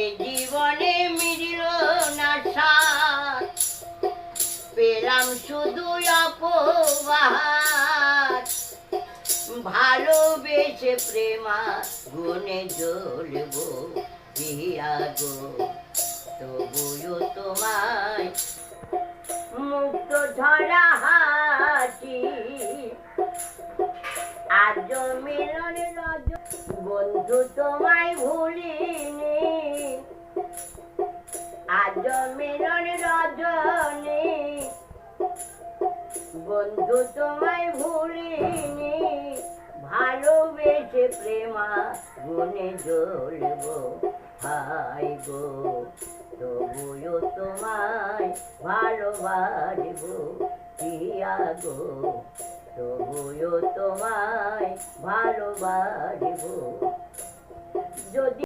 এ জীবনে মিলিল না সাথ, পেলাম শুধু অপবাদ। ভালোবেসে প্রেমা গুনে জ্বলবো পিয়া গো, তবুও তোমায় মুক্ত ধরা হাসি। আজ মিলন রজ বন্ধু তোমায় ভুলিনি, আজ মিলন রজনী বন্ধু তোমায় ভুলিনি। ভালোবেসে প্রেমা গুনে জ্বলবো হাই গো, তবুও তোমায় ভালোবাসবো পিয়া গো, তবুও তোমায় ভালোবাসবো। যদি